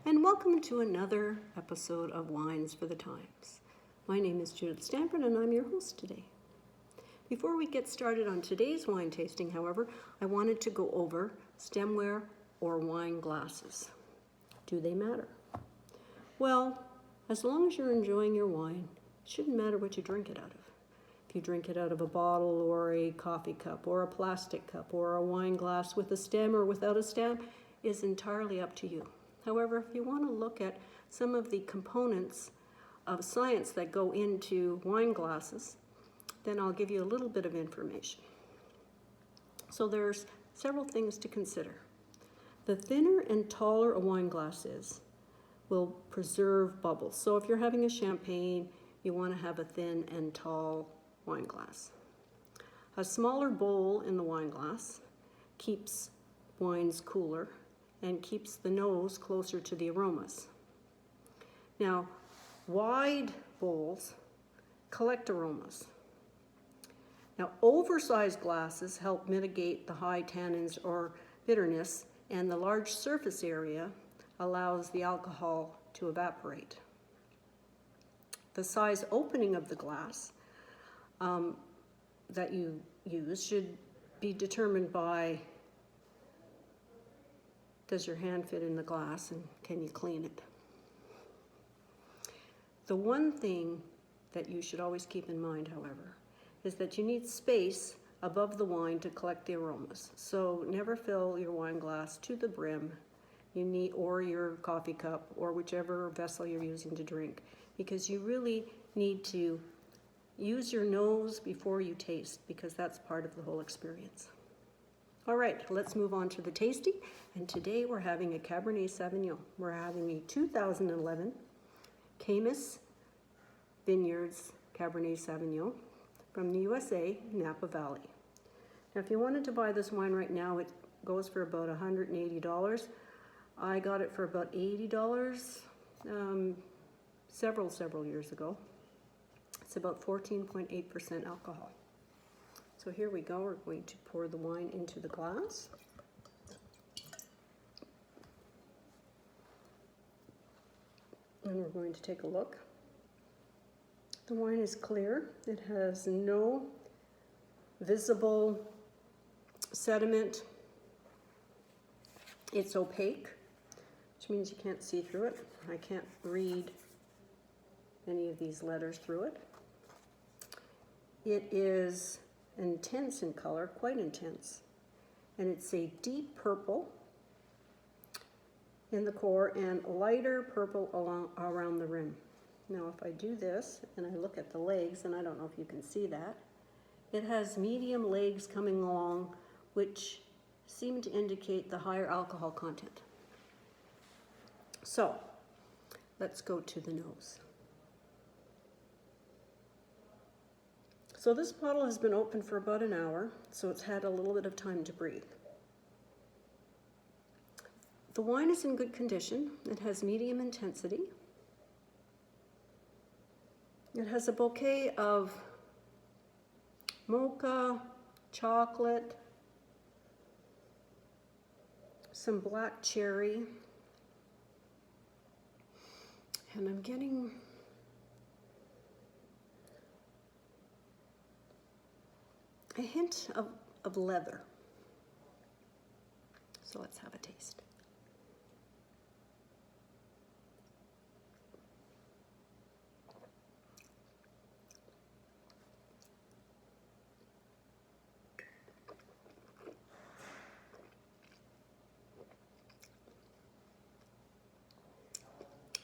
and welcome to another episode of Wines for the Times. My name is Judith Stamford and I'm your host today. Before we get started on today's wine tasting, however, I wanted to go over stemware or wine glasses. Do they matter? Well, as long as you're enjoying your wine, it shouldn't matter what you drink it out of. If you drink it out of a bottle or a coffee cup or a plastic cup or a wine glass with a stem or without a stem is entirely up to you. However, if you want to look at some of the components of science that go into wine glasses, then I'll give you a little bit of information. So there's several things to consider. The thinner and taller a wine glass is, will preserve bubbles. So if you're having a champagne, you want to have a thin and tall wine glass. A smaller bowl in the wine glass keeps wines cooler and keeps the nose closer to the aromas. Now, wide bowls collect aromas. Now, oversized glasses help mitigate the high tannins or bitterness, and the large surface area allows the alcohol to evaporate. The size opening of the glass that you use should be determined by, does your hand fit in the glass and can you clean it? The one thing that you should always keep in mind, however, is that you need space above the wine to collect the aromas. So never fill your wine glass to the brim, or your coffee cup, or whichever vessel you're using to drink, because you really need to use your nose before you taste, because that's part of the whole experience. All right, let's move on to the tasting. And today we're having a Cabernet Sauvignon. We're having a 2011 CAYMUS vineyards Cabernet Sauvignon from the USA, Napa Valley. Now, if you wanted to buy this wine right now, it goes for about $180. I got it for about $80 several years ago. It's about 14.8% alcohol. So here we go. We're going to pour the wine into the glass. And we're going to take a look. The wine is clear. It has no visible sediment. It's opaque, which means you can't see through it. I can't read any of these letters through it. It is intense in color, quite intense, and it's a deep purple in the core and lighter purple around the rim. Now if I do this and I look at the legs, and I don't know if you can see that, it has medium legs coming along, which seem to indicate the higher alcohol content. So let's go to the nose. So this bottle has been open for about an hour, so it's had a little bit of time to breathe. The wine is in good condition. It has medium intensity. It has a bouquet of mocha, chocolate, some black cherry, and I'm getting a hint of leather. So let's have a taste.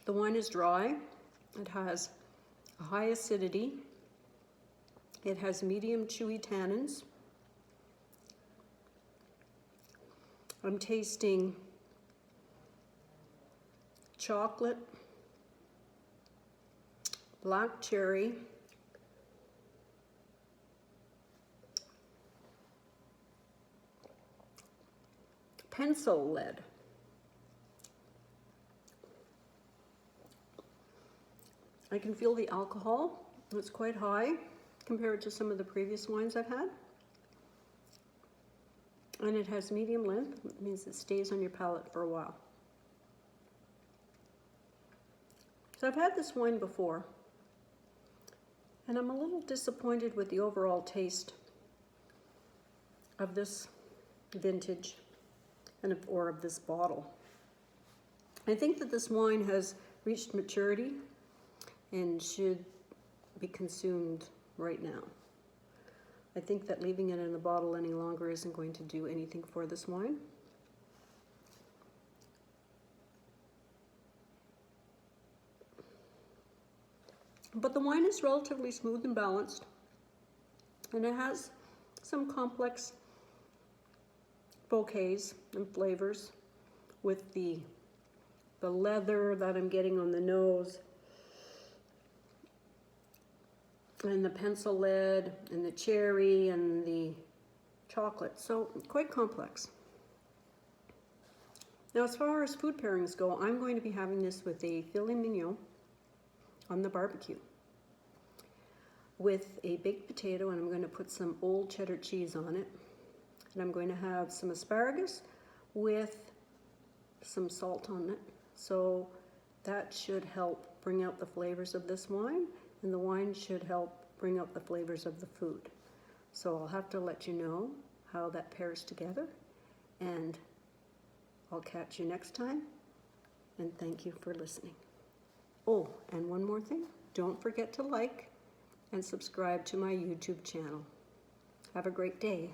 The wine is dry. It has a high acidity. It has medium chewy tannins. I'm tasting chocolate, black cherry, pencil lead. I can feel the alcohol. It's quite high compared to some of the previous wines I've had. And it has medium length. It means it stays on your palate for a while. So I've had this wine before, and I'm a little disappointed with the overall taste of this vintage or of this bottle. I think that this wine has reached maturity and should be consumed right now. I think that leaving it in the bottle any longer isn't going to do anything for this wine. But the wine is relatively smooth and balanced, and it has some complex bouquets and flavors with the leather that I'm getting on the nose, and the pencil lead, and the cherry, and the chocolate. So quite complex. Now, as far as food pairings go, I'm going to be having this with a filet mignon on the barbecue with a baked potato, and I'm going to put some old cheddar cheese on it. And I'm going to have some asparagus with some salt on it. So that should help bring out the flavors of this wine, and the wine should help bring out the flavors of the food. So I'll have to let you know how that pairs together, and I'll catch you next time, and thank you for listening. Oh, and one more thing, don't forget to like and subscribe to my YouTube channel. Have a great day.